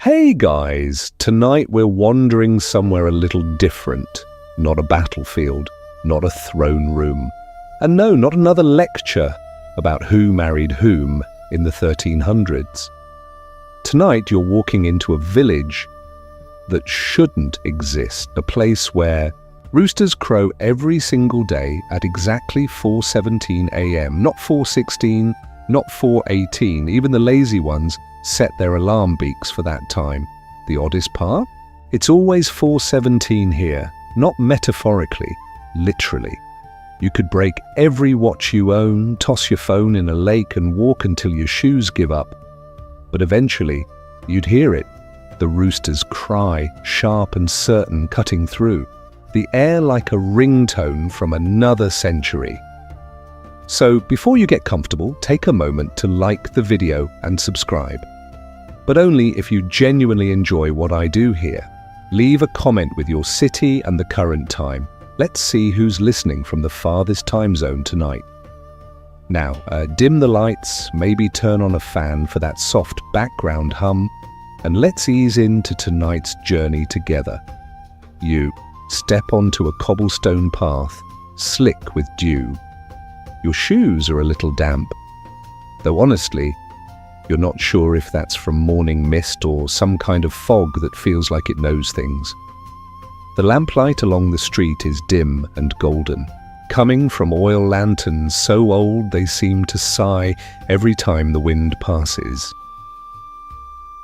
Hey guys, tonight we're wandering somewhere a little different. Not a battlefield, not a throne room, and no, not another lecture about who married whom in the 1300s. Tonight you're walking into a village that shouldn't exist, a place where roosters crow every single day at exactly 4:17 a.m., not 4:16, not 4:18, even the lazy ones set their alarm beaks for that time. The oddest part? It's always 4:17 here, not metaphorically, literally. You could break every watch you own, toss your phone in a lake and walk until your shoes give up. But eventually, you'd hear it. The rooster's cry, sharp and certain, cutting through. The air like a ringtone from another century. So before you get comfortable, take a moment to like the video and subscribe. But only if you genuinely enjoy what I do here. Leave a comment with your city and the current time. Let's see who's listening from the farthest time zone tonight. Now, dim the lights, maybe turn on a fan for that soft background hum, and let's ease into tonight's journey together. You step onto a cobblestone path, slick with dew. Your shoes are a little damp, though honestly, you're not sure if that's from morning mist or some kind of fog that feels like it knows things. The lamplight along the street is dim and golden, coming from oil lanterns so old they seem to sigh every time the wind passes.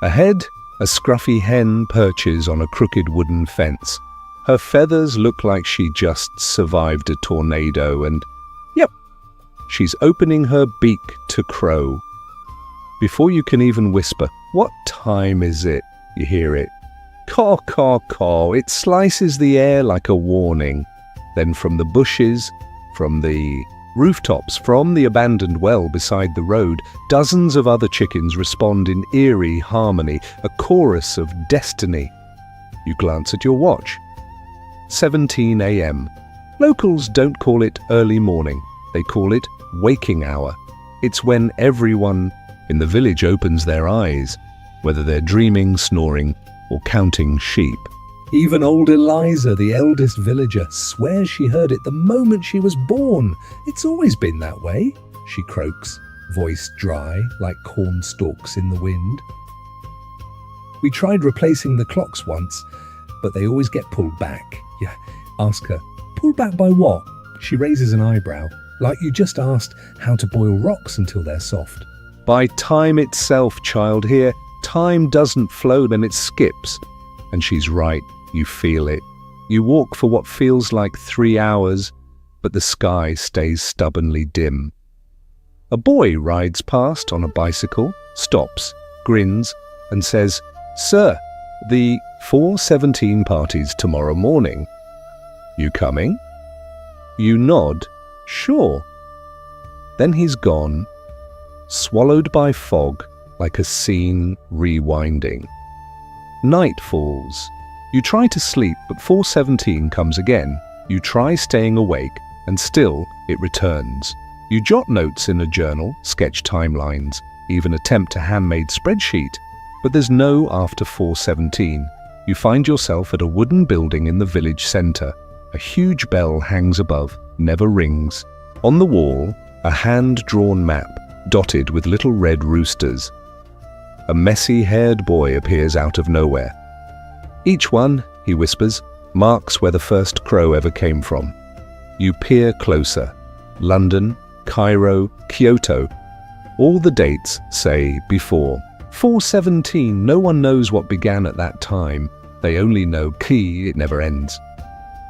Ahead, a scruffy hen perches on a crooked wooden fence. Her feathers look like she just survived a tornado and, yep, she's opening her beak to crow. Before you can even whisper, "What time is it?" you hear it. Caw, caw, caw. It slices the air like a warning. Then from the bushes, from the rooftops, from the abandoned well beside the road, dozens of other chickens respond in eerie harmony, a chorus of destiny. You glance at your watch. 17 a.m. Locals don't call it early morning. They call it waking hour. It's when everyone in the village opens their eyes, whether they're dreaming, snoring, or counting sheep. Even old Eliza, the eldest villager, swears she heard it the moment she was born. It's always been that way, she croaks, voice dry like corn stalks in the wind. We tried replacing the clocks once, but they always get pulled back. Yeah, ask her, pulled back by what? She raises an eyebrow, like you just asked how to boil rocks until they're soft. By time itself, child, here. Time doesn't flow, then it skips. And she's right, you feel it. You walk for what feels like 3 hours, but the sky stays stubbornly dim. A boy rides past on a bicycle, stops, grins, and says, "Sir, the 4:17 party's tomorrow morning. You coming?" You nod, "Sure." Then he's gone, swallowed by fog, like a scene rewinding. Night falls. You try to sleep, but 4:17 comes again. You try staying awake, and still it returns. You jot notes in a journal, sketch timelines, even attempt a handmade spreadsheet, but there's no after 4:17. You find yourself at a wooden building in the village center. A huge bell hangs above, never rings. On the wall, a hand-drawn map, dotted with little red roosters. A messy-haired boy appears out of nowhere. "Each one," he whispers, "marks where the first crow ever came from." You peer closer. London, Cairo, Kyoto. All the dates say before. 4:17, no one knows what began at that time. They only know it never ends.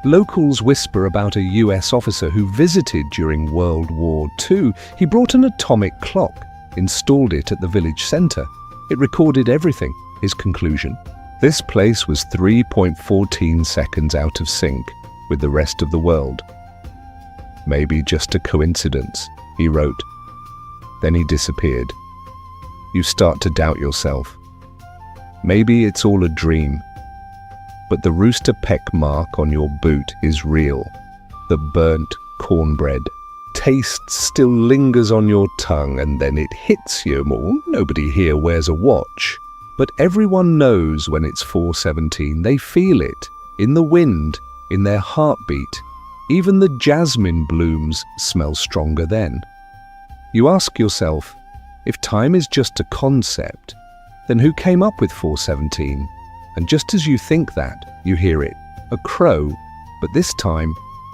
Locals whisper about a US officer who visited during World War II. He brought an atomic clock, installed it at the village center. It recorded everything. His conclusion: this place was 3.14 seconds out of sync with the rest of the world. Maybe just a coincidence, he wrote. Then he disappeared. You start to doubt yourself. Maybe it's all a dream. But the rooster peck mark on your boot is real. The burnt cornbread. Taste still lingers on your tongue, and then it hits you. Well, nobody here wears a watch. But everyone knows when it's 4:17. They feel it, in the wind, in their heartbeat. Even the jasmine blooms smell stronger then. You ask yourself, if time is just a concept, then who came up with 4:17? And just as you think that, you hear it, a crow, but this time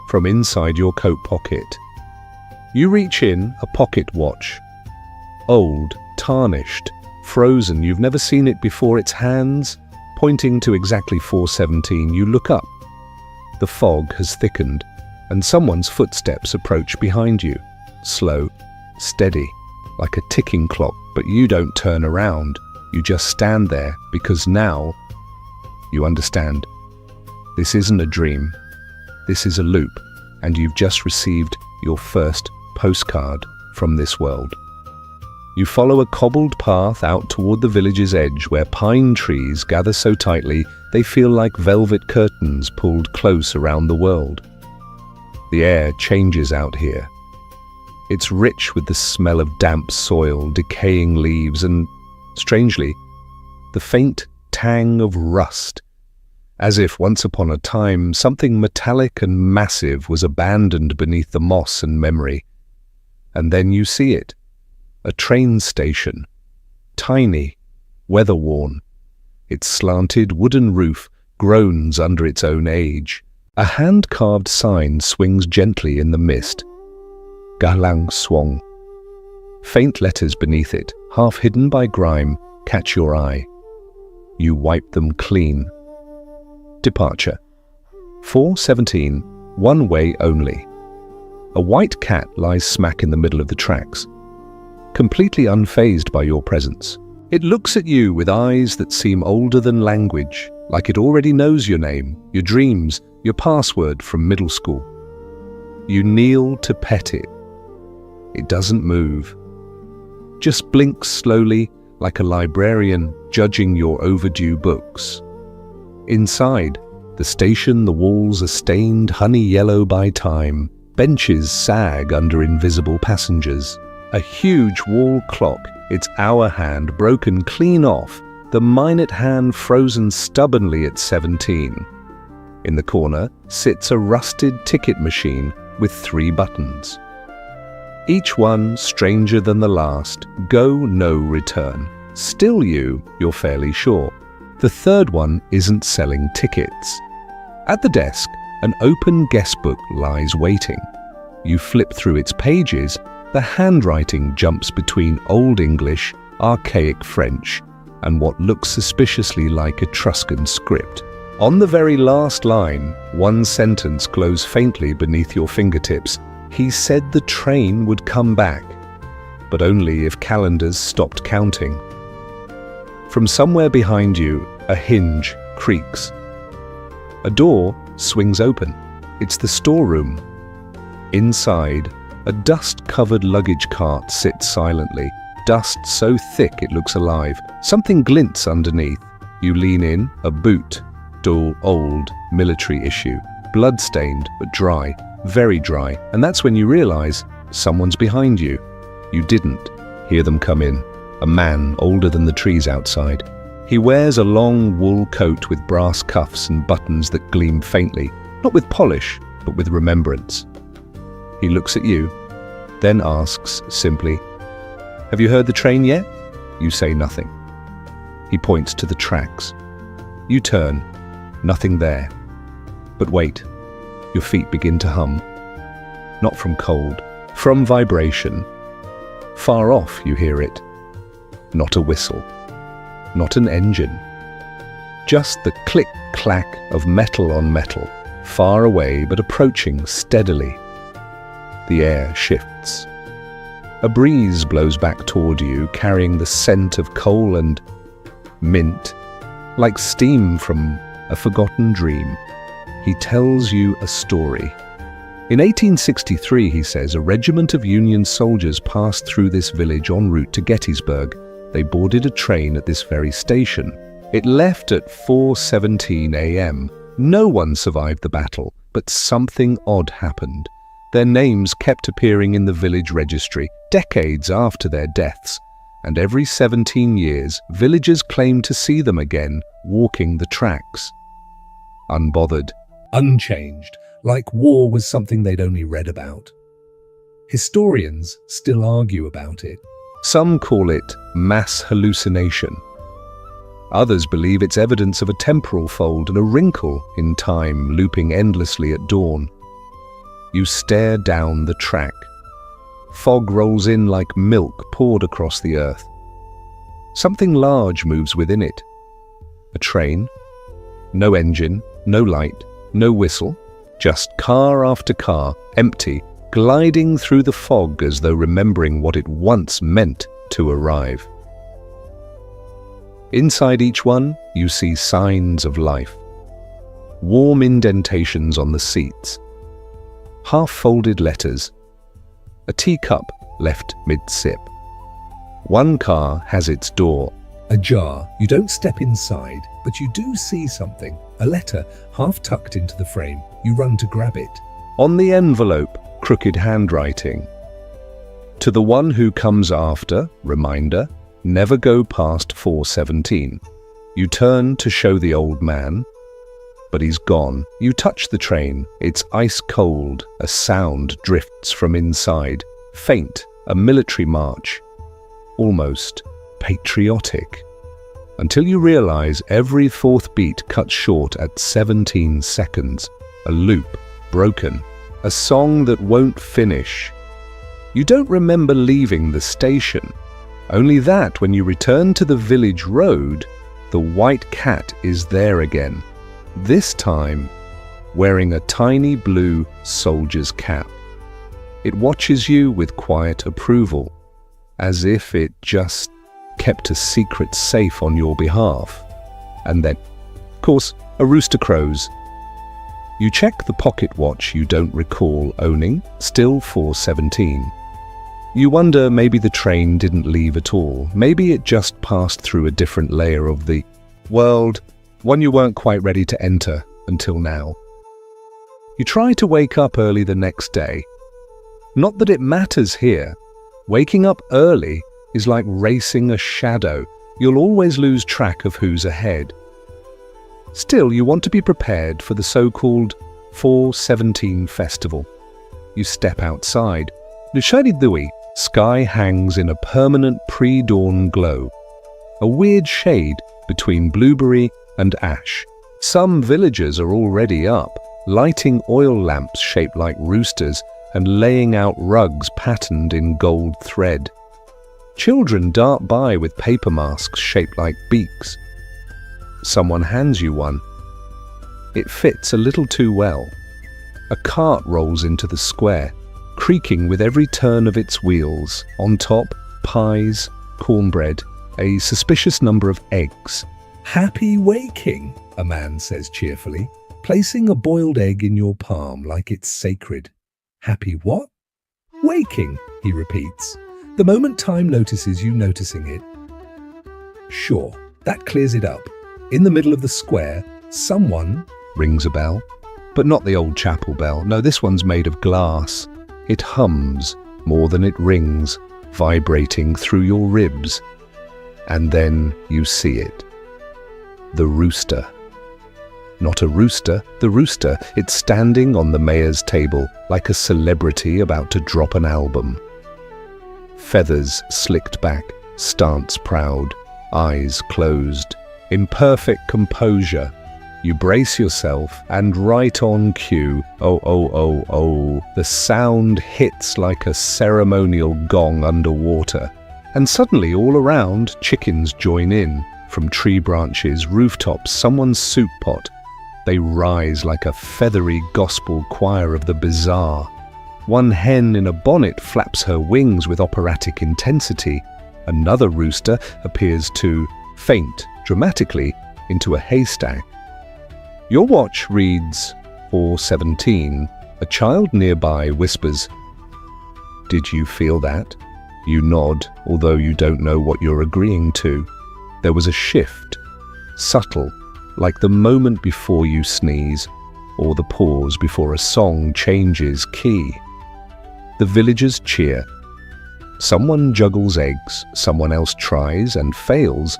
from inside your coat pocket. You reach in a pocket watch. Old, tarnished, frozen, you've never seen it before. Its hands pointing to exactly 4:17. You look up. The fog has thickened, and someone's footsteps approach behind you. Slow, steady, like a ticking clock, but you don't turn around. You just stand there, because now you understand. This isn't a dream. This is a loop, and you've just received your first postcard from this world. You follow a cobbled path out toward the village's edge, where pine trees gather so tightly they feel like velvet curtains pulled close around the world. The air changes out here. It's rich with the smell of damp soil, decaying leaves, and, strangely, the faint tang of rust, as if once upon a time something metallic and massive was abandoned beneath the moss and memory. And then you see it. A train station, tiny, weather-worn. Its slanted wooden roof groans under its own age. A hand-carved sign swings gently in the mist. Galang Swong. Faint letters beneath it, half hidden by grime, catch your eye. You wipe them clean. Departure. 4:17, one way only. A white cat lies smack in the middle of the tracks, completely unfazed by your presence. It looks at you with eyes that seem older than language, like it already knows your name, your dreams, your password from middle school. You kneel to pet it. It doesn't move. Just blinks slowly, like a librarian judging your overdue books. Inside the station, the walls are stained honey yellow by time. Benches sag under invisible passengers. A huge wall clock, its hour hand broken clean off, the minute hand frozen stubbornly at 17. In the corner sits a rusted ticket machine with 3 buttons. Each one stranger than the last, go, no return. Still you're fairly sure. The third one isn't selling tickets. At the desk, an open guest book lies waiting. You flip through its pages, the handwriting jumps between Old English, archaic French, and what looks suspiciously like Etruscan script. On the very last line, one sentence glows faintly beneath your fingertips. He said the train would come back, but only if calendars stopped counting. From somewhere behind you, a hinge creaks. A door swings open. It's the storeroom. Inside, a dust-covered luggage cart sits silently, dust so thick it looks alive. Something glints underneath. You lean in, a boot, dull, old, military issue, blood-stained but dry, very dry, and that's when you realize someone's behind you. You didn't hear them come in. A man older than the trees outside. He wears a long wool coat with brass cuffs and buttons that gleam faintly, not with polish, but with remembrance. He looks at you, then asks simply, "Have you heard the train yet?" You say nothing. He points to the tracks. You turn, nothing there. But wait, your feet begin to hum. Not from cold, from vibration. Far off you hear it. Not a whistle, not an engine. Just the click-clack of metal on metal, far away but approaching steadily. The air shifts. A breeze blows back toward you, carrying the scent of coal and mint, like steam from a forgotten dream. He tells you a story. In 1863, he says, a regiment of Union soldiers passed through this village en route to Gettysburg. They boarded a train at this very station. It left at 4:17 a.m. No one survived the battle, but something odd happened. Their names kept appearing in the village registry, decades after their deaths. and every 17 years, villagers claim to see them again, walking the tracks. Unbothered, unchanged, like war was something they'd only read about. Historians still argue about it. Some call it mass hallucination. Others believe it's evidence of a temporal fold and a wrinkle in time looping endlessly at dawn. You stare down the track. Fog rolls in like milk poured across the earth. Something large moves within it. A train. No engine, no light, no whistle. Just car after car, empty, gliding through the fog as though remembering what it once meant to arrive. Inside each one, you see signs of life. Warm indentations on the seats. Half-folded letters. A teacup left mid-sip. One car has its door ajar. You don't step inside, but you do see something. A letter half tucked into the frame. You run to grab it. On the envelope, crooked handwriting. To the one who comes after, reminder, never go past 4:17. You turn to show the old man, but he's gone. You touch the train. It's ice cold. A sound drifts from inside. Faint, a military march. Almost patriotic. Until you realize every fourth beat cut short at 17 seconds. A loop, broken. A song that won't finish. You don't remember leaving the station. Only that when you return to the village road, the white cat is there again. This time, wearing a tiny blue soldier's cap. It watches you with quiet approval, as if it just kept a secret safe on your behalf. And then, of course, a rooster crows. You check the pocket watch you don't recall owning, still 4:17. You wonder maybe the train didn't leave at all. Maybe it just passed through a different layer of the world, one you weren't quite ready to enter until now. You try to wake up early the next day. Not that it matters here. Waking up early is like racing a shadow. You'll always lose track of who's ahead. Still, you want to be prepared for the so-called 4:17 festival. You step outside. Lushadidui, sky hangs in a permanent pre-dawn glow. A weird shade between blueberry and ash. Some villagers are already up, lighting oil lamps shaped like roosters and laying out rugs patterned in gold thread. Children dart by with paper masks shaped like beaks. Someone hands you one. It fits a little too well. A cart rolls into the square, creaking with every turn of its wheels. On top, pies, cornbread, a suspicious number of eggs. "Happy waking," a man says cheerfully, placing a boiled egg in your palm like it's sacred. "Happy what?" "Waking," he repeats, the moment time notices you noticing it. Sure, that clears it up. In the middle of the square, someone rings a bell, but not the old chapel bell. No, this one's made of glass. It hums more than it rings, vibrating through your ribs. And then you see it. The rooster. Not a rooster, the rooster. It's standing on the mayor's table like a celebrity about to drop an album. Feathers slicked back, stance proud, eyes closed. In perfect composure, you brace yourself and right on cue, oh, oh, oh, oh, the sound hits like a ceremonial gong underwater. And suddenly all around, chickens join in. From tree branches, rooftops, someone's soup pot. They rise like a feathery gospel choir of the bizarre. One hen in a bonnet flaps her wings with operatic intensity. Another rooster appears to faint dramatically into a haystack. Your watch reads 4:17. A child nearby whispers, "Did you feel that?" You nod, although you don't know what you're agreeing to. There was a shift, subtle, like the moment before you sneeze, or the pause before a song changes key. The villagers cheer. Someone juggles eggs, someone else tries and fails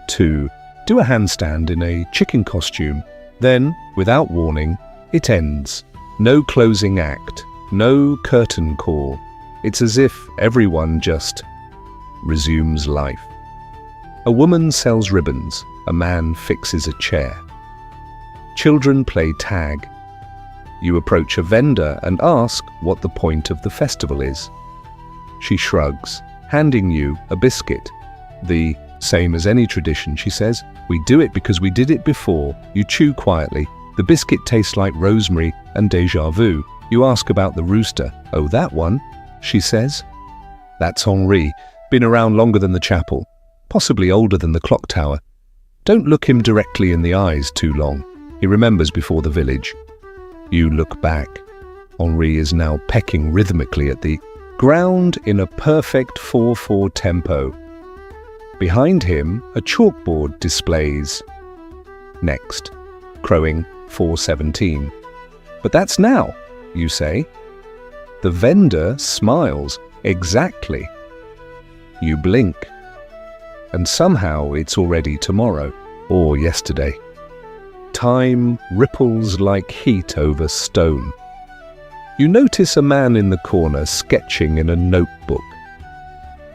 to do a handstand in a chicken costume. Then, without warning, it ends. No closing act, no curtain call. It's as if everyone just resumes life. A woman sells ribbons, a man fixes a chair. Children play tag. You approach a vendor and ask what the point of the festival is. She shrugs, handing you a biscuit. The same as any tradition, she says. We do it because we did it before. You chew quietly. The biscuit tastes like rosemary and déjà vu. You ask about the rooster. Oh, that one, she says. That's Henri. Been around longer than the chapel. Possibly older than the clock tower. Don't look him directly in the eyes too long. He remembers before the village. You look back. Henri is now pecking rhythmically at the ground in a perfect 4/4 tempo. Behind him, a chalkboard displays next, crowing 4:17. But that's now, you say. The vendor smiles. Exactly. You blink. And somehow it's already tomorrow, or yesterday. Time ripples like heat over stone. You notice a man in the corner sketching in a notebook.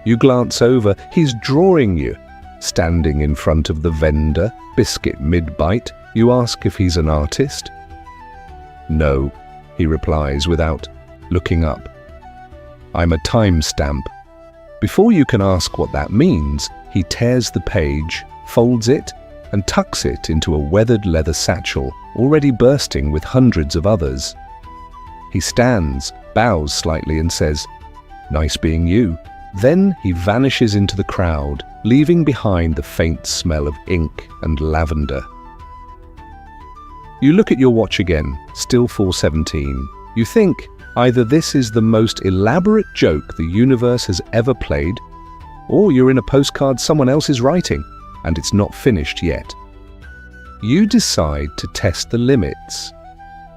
You glance over, he's drawing you. Standing in front of the vendor, biscuit mid-bite, you ask if he's an artist. No, he replies without looking up. I'm a timestamp. Before you can ask what that means, he tears the page, folds it, and tucks it into a weathered leather satchel, already bursting with hundreds of others. He stands, bows slightly and says, "Nice being you." Then he vanishes into the crowd, leaving behind the faint smell of ink and lavender. You look at your watch again, still 4:17. You think either this is the most elaborate joke the universe has ever played, or you're in a postcard someone else is writing, and it's not finished yet. You decide to test the limits.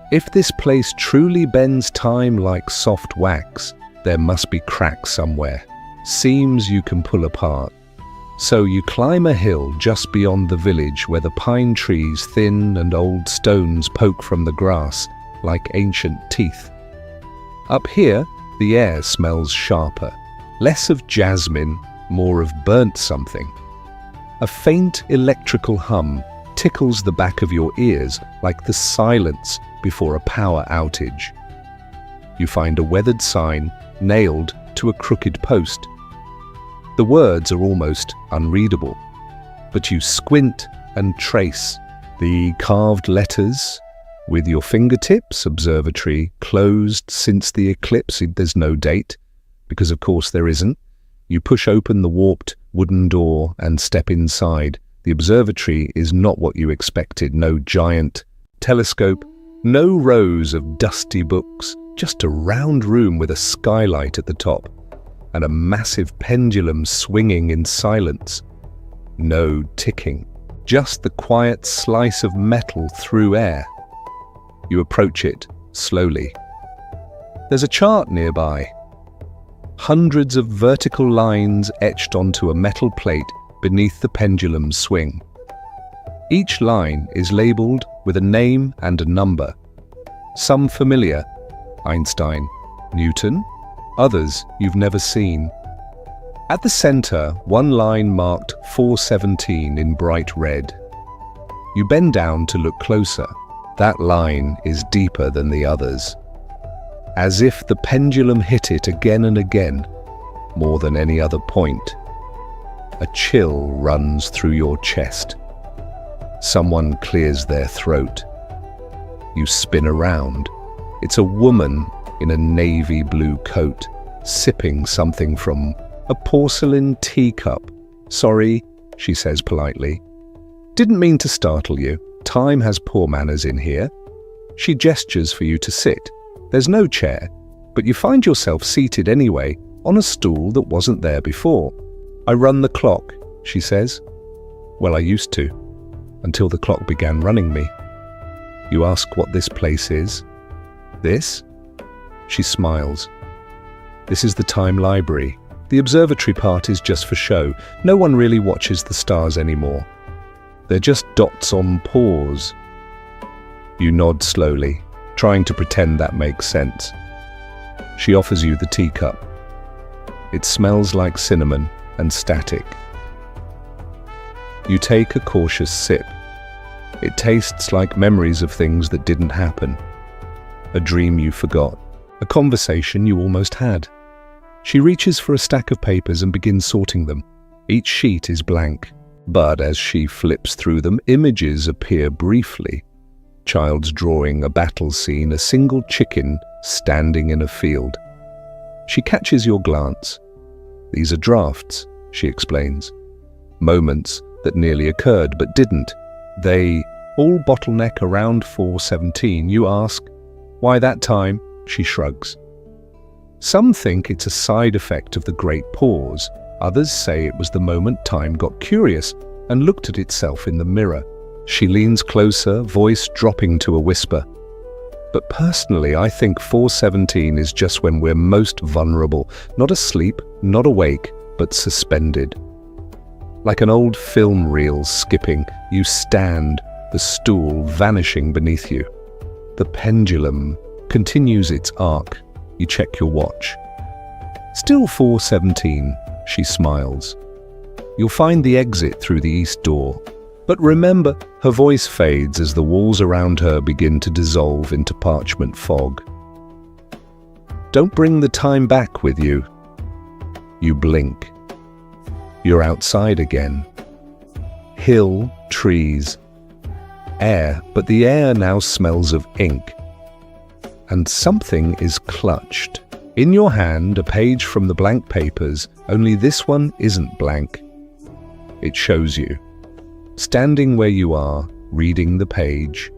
If this place truly bends time like soft wax, there must be cracks somewhere, seams you can pull apart. So you climb a hill just beyond the village where the pine trees, thin and old stones, poke from the grass like ancient teeth. Up here, the air smells sharper, less of jasmine, more of burnt something. A faint electrical hum tickles the back of your ears like the silence before a power outage. You find a weathered sign nailed to a crooked post. The words are almost unreadable, but you squint and trace the carved letters. With your fingertips, observatory closed since the eclipse. There's no date, because of course there isn't. You push open the warped wooden door and step inside. The observatory is not what you expected. No giant telescope, no rows of dusty books, just a round room with a skylight at the top and a massive pendulum swinging in silence. No ticking, just the quiet slice of metal through air. You approach it slowly. There's a chart nearby. Hundreds of vertical lines etched onto a metal plate beneath the pendulum's swing. Each line is labeled with a name and a number. Some familiar, Einstein, Newton, others you've never seen. At the center, one line marked 4:17 in bright red. You bend down to look closer. That line is deeper than the others, as if the pendulum hit it again and again, more than any other point. A chill runs through your chest. Someone clears their throat. You spin around. It's a woman in a navy blue coat, sipping something from a porcelain teacup. "Sorry," she says politely. "Didn't mean to startle you. Time has poor manners in here." She gestures for you to sit. There's no chair, but you find yourself seated anyway on a stool that wasn't there before. "I run the clock," she says. "Well, I used to, until the clock began running me." You ask what this place is. "This?" She smiles. "This is the Time Library. The observatory part is just for show. No one really watches the stars anymore. They're just dots on paws. You nod slowly, trying to pretend that makes sense. She offers you the teacup. It smells like cinnamon and static. You take a cautious sip. It tastes like memories of things that didn't happen. A dream you forgot. A conversation you almost had. She reaches for a stack of papers and begins sorting them. Each sheet is blank, but as she flips through them, images appear briefly. Child's drawing, a battle scene, a single chicken standing in a field. She catches your glance. These are drafts, she explains. Moments that nearly occurred but didn't. They all bottleneck around 4:17. You ask, why that time? She shrugs. Some think it's a side effect of the Great Pause. Others say it was the moment time got curious and looked at itself in the mirror. She leans closer, voice dropping to a whisper. But personally, I think 4:17 is just when we're most vulnerable. Not asleep, not awake, but suspended. Like an old film reel skipping, you stand, the stool vanishing beneath you. The pendulum continues its arc. You check your watch. Still 4:17, she smiles. You'll find the exit through the east door. But remember, her voice fades as the walls around her begin to dissolve into parchment fog. Don't bring the time back with you. You blink. You're outside again. Hill, trees, air, but the air now smells of ink. And something is clutched. In your hand, a page from the blank papers, only this one isn't blank. It shows you. Standing where you are, reading the page.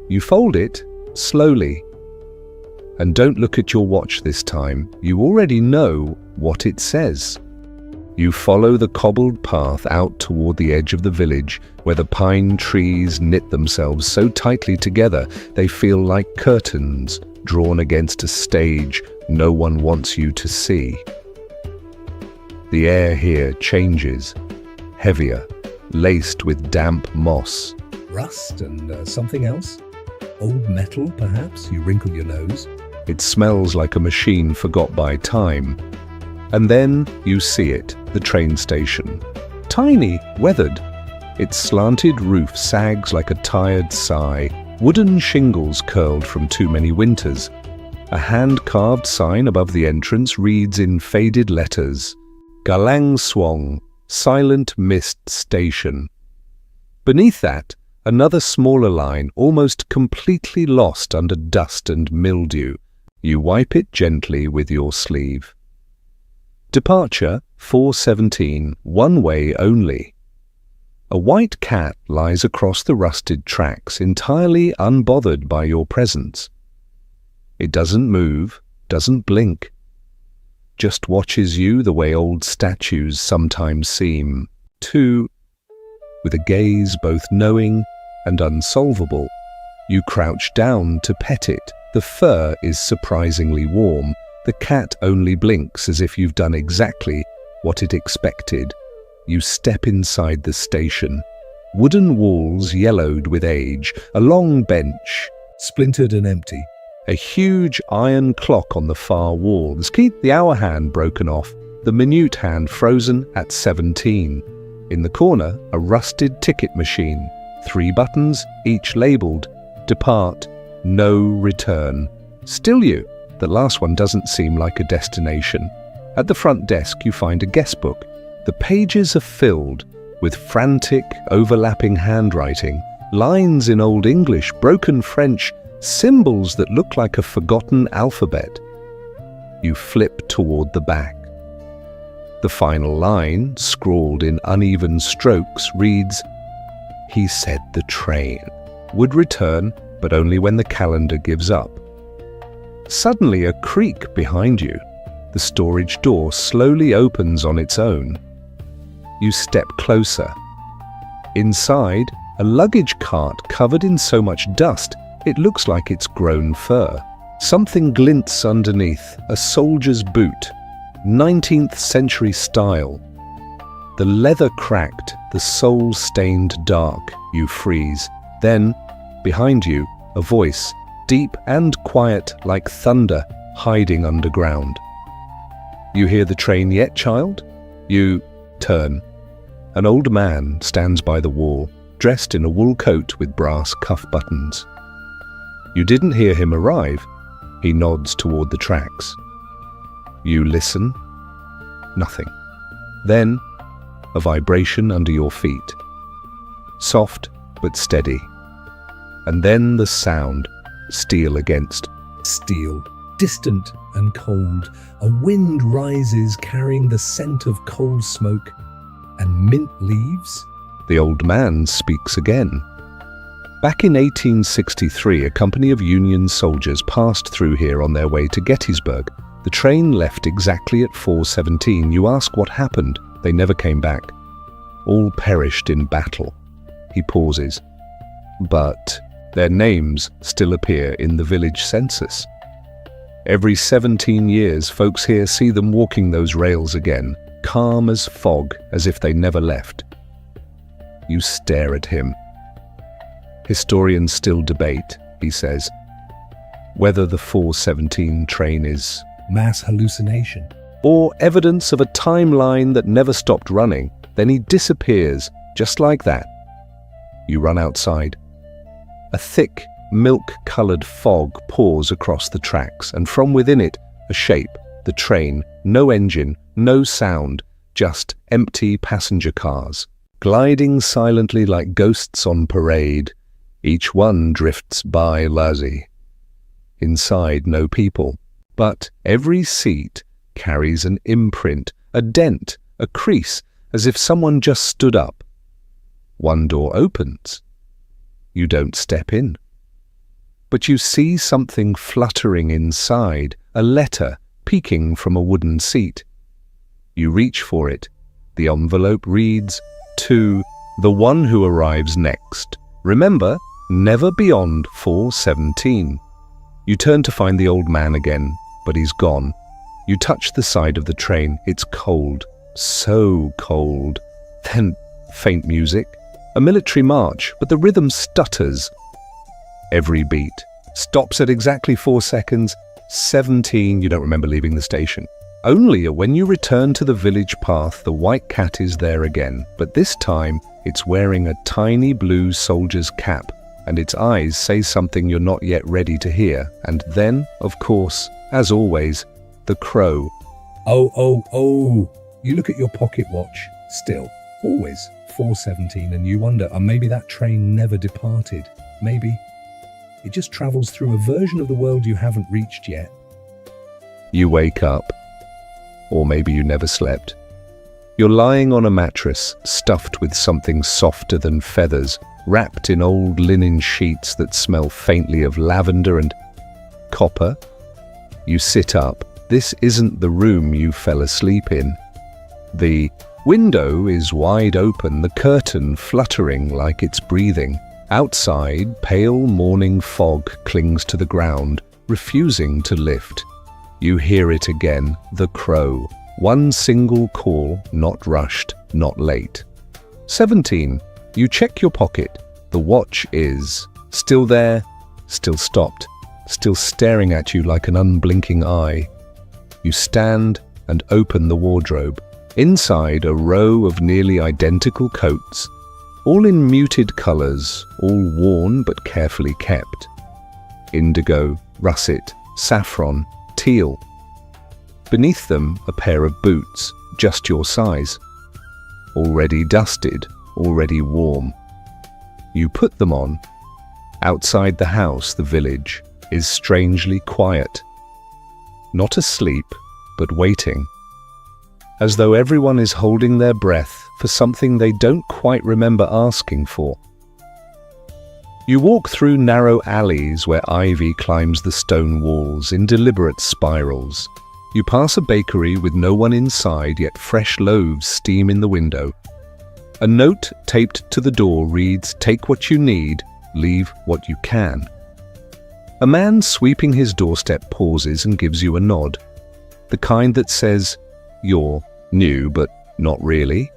You fold it, slowly. And don't look at your watch this time. You already know what it says. You follow the cobbled path out toward the edge of the village, where the pine trees knit themselves so tightly together they feel like curtains drawn against a stage no one wants you to see. The air here changes, heavier, laced with damp moss. Rust and something else? Old metal, perhaps? You wrinkle your nose. It smells like a machine forgot by time. And then you see it, the train station. Tiny, weathered. Its slanted roof sags like a tired sigh, wooden shingles curled from too many winters. A hand-carved sign above the entrance reads in faded letters, Galang Swong, Silent Mist Station. Beneath that, another smaller line, almost completely lost under dust and mildew. You wipe it gently with your sleeve. Departure 4:17, one way only. A white cat lies across the rusted tracks, entirely unbothered by your presence. It doesn't move, doesn't blink. Just watches you the way old statues sometimes seem, too. With a gaze both knowing and unsolvable, you crouch down to pet it. The fur is surprisingly warm. The cat only blinks as if you've done exactly what it expected. You step inside the station. Wooden walls yellowed with age, a long bench, splintered and empty. A huge iron clock on the far wall, the hour hand broken off, the minute hand frozen at 17. In the corner, a rusted ticket machine, 3 buttons, each labelled, Depart, No Return. Still you. The last one doesn't seem like a destination. At the front desk you find a guest book. The pages are filled with frantic, overlapping handwriting, lines in Old English, broken French, symbols that look like a forgotten alphabet. You flip toward the back. The final line, scrawled in uneven strokes, reads, He said the train would return, but only when the calendar gives up. Suddenly a creak behind you. The storage door slowly opens on its own. You step closer. Inside, a luggage cart covered in so much dust, it looks like it's grown fur. Something glints underneath, a soldier's boot. 19th century style. The leather cracked, the soul stained dark, you freeze. Then, behind you, a voice, deep and quiet like thunder, hiding underground. You hear the train yet, child? You turn. An old man stands by the wall, dressed in a wool coat with brass cuff buttons. You didn't hear him arrive. He nods toward the tracks. You listen. Nothing. Then, a vibration under your feet. Soft but steady. And then the sound, steel against steel, distant and cold. A wind rises carrying the scent of coal smoke and mint leaves. The old man speaks again. Back in 1863, a company of Union soldiers passed through here on their way to Gettysburg. The train left exactly at 4:17. You ask what happened. They never came back. All perished in battle. He pauses. But their names still appear in the village census. Every 17 years, folks here see them walking those rails again, calm as fog, as if they never left. You stare at him. Historians still debate, he says, whether the 4:17 train is mass hallucination or evidence of a timeline that never stopped running. Then he disappears, just like that. You run outside. A thick, milk-colored fog pours across the tracks, and from within it, a shape, the train, no engine, no sound, just empty passenger cars, gliding silently like ghosts on parade. Each one drifts by lazy. Inside, no people, but every seat carries an imprint, a dent, a crease, as if someone just stood up. One door opens. You don't step in. But you see something fluttering inside, a letter peeking from a wooden seat. You reach for it. The envelope reads, "To the one who arrives next. Remember, never beyond 4:17. You turn to find the old man again, but he's gone. You touch the side of the train. It's cold, so cold. Then faint music, a military march, but the rhythm stutters. Every beat stops at exactly 4 seconds. 17, you don't remember leaving the station. Only when you return to the village path, the white cat is there again, but this time it's wearing a tiny blue soldier's cap, and its eyes say something you're not yet ready to hear. And then, of course, as always, the crow. Oh. You look at your pocket watch, still, always 4:17, and you wonder, maybe that train never departed. Maybe it just travels through a version of the world you haven't reached yet. You wake up. Or maybe you never slept. You're lying on a mattress, stuffed with something softer than feathers, wrapped in old linen sheets that smell faintly of lavender and copper. You sit up. This isn't the room you fell asleep in. The window is wide open, the curtain fluttering like it's breathing. Outside, pale morning fog clings to the ground, refusing to lift. You hear it again, the crow. One single call, not rushed, not late. 17. You check your pocket. The watch is still there, still stopped, still staring at you like an unblinking eye. You stand and open the wardrobe. Inside, a row of nearly identical coats, all in muted colors, all worn but carefully kept. Indigo, russet, saffron, teal. Beneath them, a pair of boots, just your size. Already dusted, already warm. You put them on. Outside the house, the village, is strangely quiet. Not asleep, but waiting. As though everyone is holding their breath for something they don't quite remember asking for. You walk through narrow alleys where ivy climbs the stone walls in deliberate spirals. You pass a bakery with no one inside, yet fresh loaves steam in the window. A note taped to the door reads, "Take what you need, leave what you can." A man sweeping his doorstep pauses and gives you a nod, the kind that says, You're new, but not really.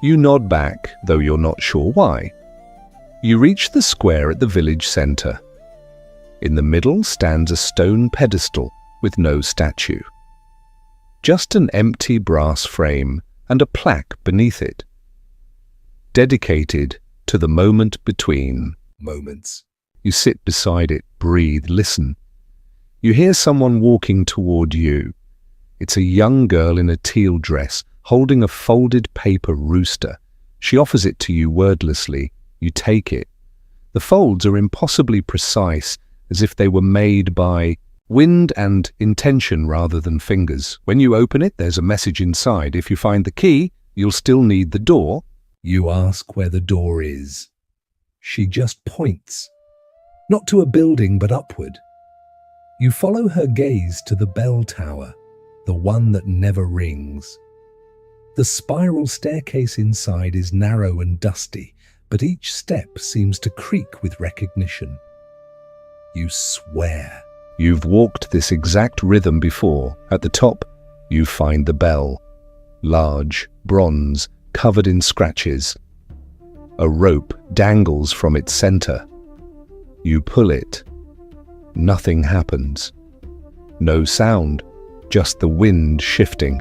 You nod back, though you're not sure why. You reach the square at the village centre. In the middle stands a stone pedestal with no statue. Just an empty brass frame and a plaque beneath it. Dedicated to the moment between moments. You sit beside it, breathe, listen. You hear someone walking toward you. It's a young girl in a teal dress, holding a folded paper rooster. She offers it to you wordlessly. You take it. The folds are impossibly precise, as if they were made by wind and intention rather than fingers. When you open it, there's a message inside. If you find the key, you'll still need the door. You ask where the door is. She just points. Not to a building, but upward. You follow her gaze to the bell tower, the one that never rings. The spiral staircase inside is narrow and dusty, but each step seems to creak with recognition. You swear. You've walked this exact rhythm before. At the top, you find the bell. Large, bronze, covered in scratches. A rope dangles from its center. You pull it. Nothing happens. No sound, just the wind shifting.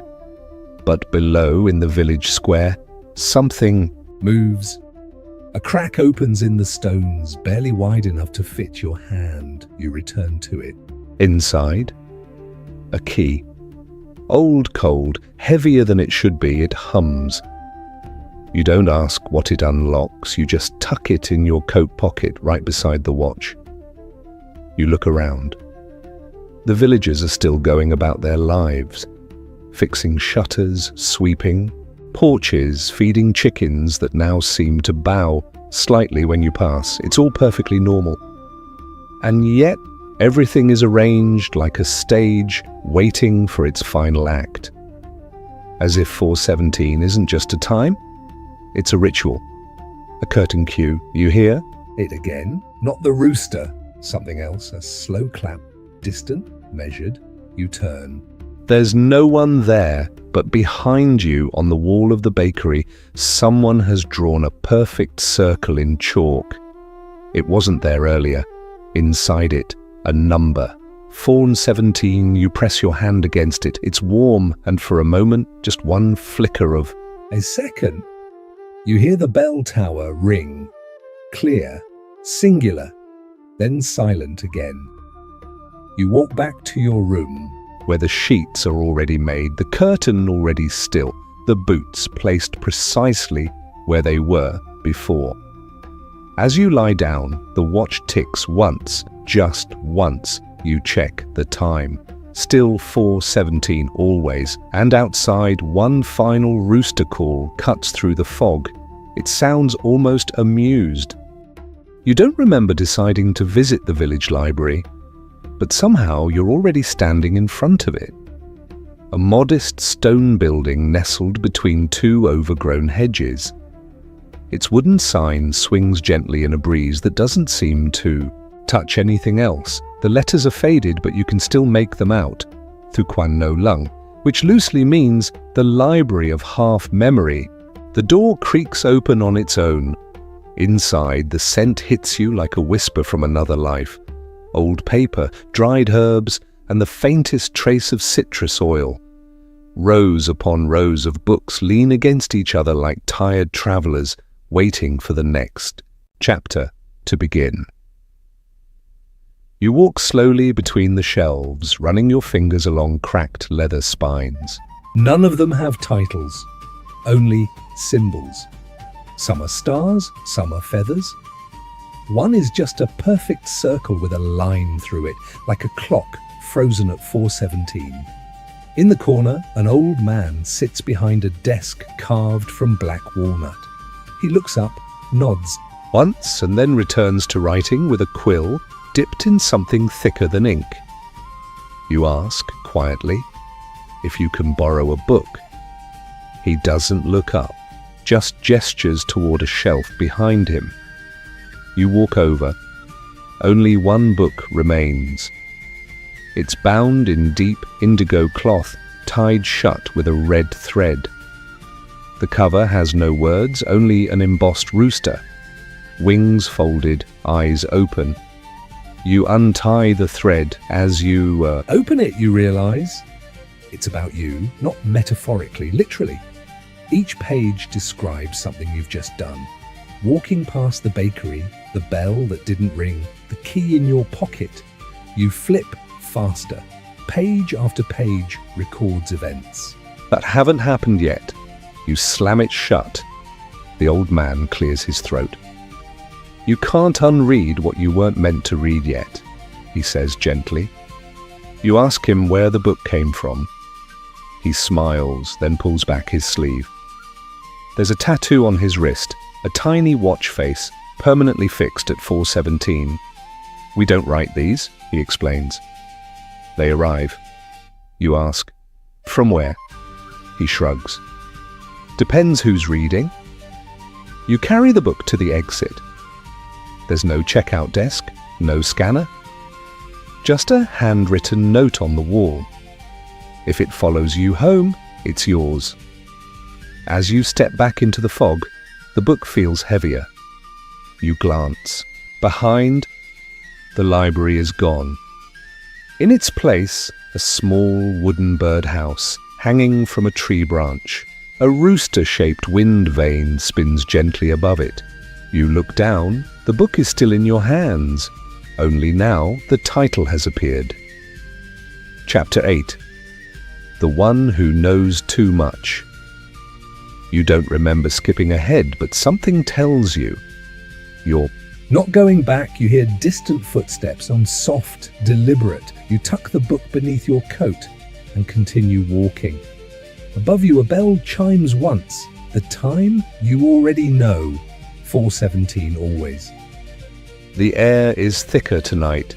But below, in the village square, something moves. A crack opens in the stones, barely wide enough to fit your hand. You return to it. Inside, a key. Old, cold, heavier than it should be, it hums. You don't ask what it unlocks, you just tuck it in your coat pocket right beside the watch. You look around. The villagers are still going about their lives, fixing shutters, sweeping, porches, feeding chickens that now seem to bow slightly when you pass. It's all perfectly normal. And yet, everything is arranged like a stage waiting for its final act. As if 417 isn't just a time, it's a ritual. A curtain cue. You hear it again. Not the rooster. Something else. A slow clap. Distant, measured. You turn. There's no one there, but behind you on the wall of the bakery, someone has drawn a perfect circle in chalk. It wasn't there earlier. Inside it, a number. 417, you press your hand against it. It's warm, and for a moment, just one flicker of a second. You hear the bell tower ring. Clear, singular, then silent again. You walk back to your room, where the sheets are already made, the curtain already still, the boots placed precisely where they were before. As you lie down, the watch ticks once, just once. You check the time. Still 4:17 always, and outside one final rooster call cuts through the fog. It sounds almost amused. You don't remember deciding to visit the village library, but somehow you're already standing in front of it. A modest stone building nestled between two overgrown hedges. Its wooden sign swings gently in a breeze that doesn't seem to touch anything else. The letters are faded, but you can still make them out. Thu Quan No Lung, which loosely means the library of half memory. The door creaks open on its own. Inside, the scent hits you like a whisper from another life. Old paper, dried herbs, and the faintest trace of citrus oil. Rows upon rows of books lean against each other like tired travelers, waiting for the next chapter to begin. You walk slowly between the shelves, running your fingers along cracked leather spines. None of them have titles, only symbols. Some are stars, some are feathers. One is just a perfect circle with a line through it, like a clock frozen at 4:17. In the corner, an old man sits behind a desk carved from black walnut. He looks up, nods once, and then returns to writing with a quill dipped in something thicker than ink. You ask, quietly, if you can borrow a book. He doesn't look up, just gestures toward a shelf behind him. You walk over. Only one book remains. It's bound in deep indigo cloth, tied shut with a red thread. The cover has no words, only an embossed rooster. Wings folded, eyes open. You untie the thread as you open it, you realize. It's about you, not metaphorically, literally. Each page describes something you've just done. Walking past the bakery, the bell that didn't ring, the key in your pocket. You flip faster. Page after page records events that haven't happened yet. You slam it shut. The old man clears his throat. You can't unread what you weren't meant to read yet, he says gently. You ask him where the book came from. He smiles, then pulls back his sleeve. There's a tattoo on his wrist, a tiny watch face, permanently fixed at 4:17. We don't write these, he explains. They arrive. You ask, from where? He shrugs. Depends who's reading. You carry the book to the exit. There's no checkout desk, no scanner. Just a handwritten note on the wall. If it follows you home, it's yours. As you step back into the fog, the book feels heavier. You glance. Behind, the library is gone. In its place, a small wooden birdhouse hanging from a tree branch. A rooster-shaped wind vane spins gently above it. You look down. The book is still in your hands. Only now the title has appeared. Chapter 8. The One Who Knows Too Much. You don't remember skipping ahead, but something tells you. You're not going back. You hear distant footsteps on soft, deliberate. You tuck the book beneath your coat and continue walking. Above you, a bell chimes once. The time you already know. 4:17 always. The air is thicker tonight,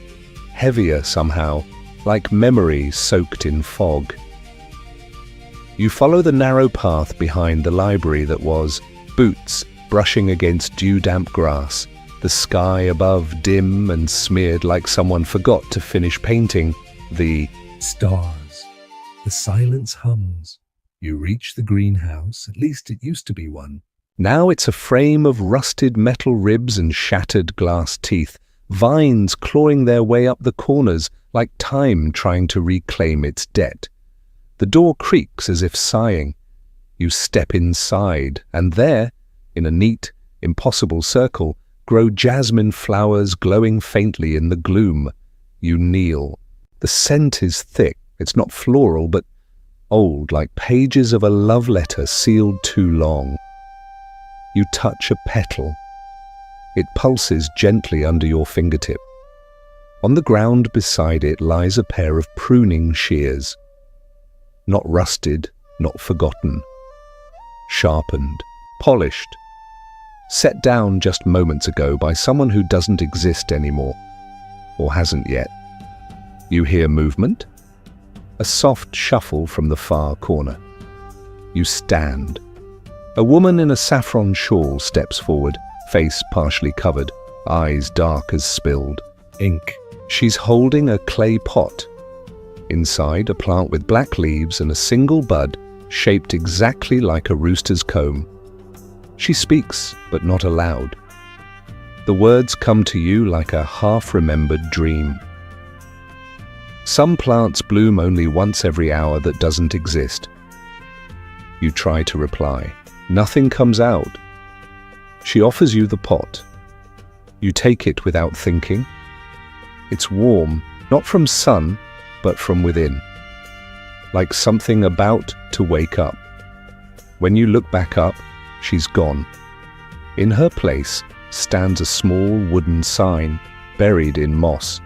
heavier somehow, like memory soaked in fog. You follow the narrow path behind the library that was, boots brushing against dew-damp grass, the sky above dim and smeared like someone forgot to finish painting the stars. The silence hums. You reach the greenhouse, at least it used to be one. Now it's a frame of rusted metal ribs and shattered glass teeth, vines clawing their way up the corners like time trying to reclaim its debt. The door creaks as if sighing. You step inside, and there, in a neat, impossible circle, grow jasmine flowers glowing faintly in the gloom. You kneel. The scent is thick. It's not floral, but old, like pages of a love letter sealed too long. You touch a petal. It pulses gently under your fingertip. On the ground beside it lies a pair of pruning shears. Not rusted, not forgotten. Sharpened, polished. Set down just moments ago by someone who doesn't exist anymore, or hasn't yet. You hear movement? A soft shuffle from the far corner. You stand. A woman in a saffron shawl steps forward, face partially covered, eyes dark as spilled ink. She's holding a clay pot. Inside, a plant with black leaves and a single bud shaped exactly like a rooster's comb. She speaks, but not aloud. The words come to you like a half-remembered dream. Some plants bloom only once every hour that doesn't exist. You try to reply. Nothing comes out. She offers you the pot. You take it without thinking. It's warm, not from sun, but from within, like something about to wake up. When you look back up, she's gone. In her place stands a small wooden sign, buried in moss.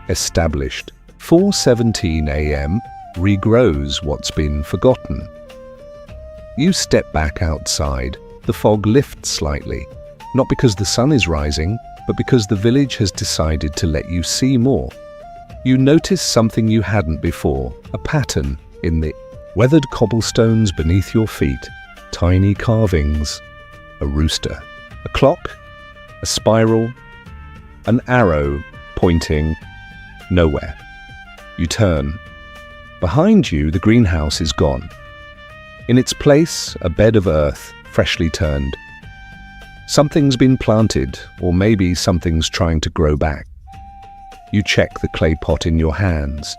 Established. 4:17 a.m. regrows what's been forgotten. You step back outside. The fog lifts slightly, not because the sun is rising, but because the village has decided to let you see more. You notice something you hadn't before, a pattern in the weathered cobblestones beneath your feet, tiny carvings, a rooster, a clock, a spiral, an arrow pointing nowhere. You turn. Behind you, the greenhouse is gone. In its place, a bed of earth, freshly turned. Something's been planted, or maybe something's trying to grow back. You check the clay pot in your hands.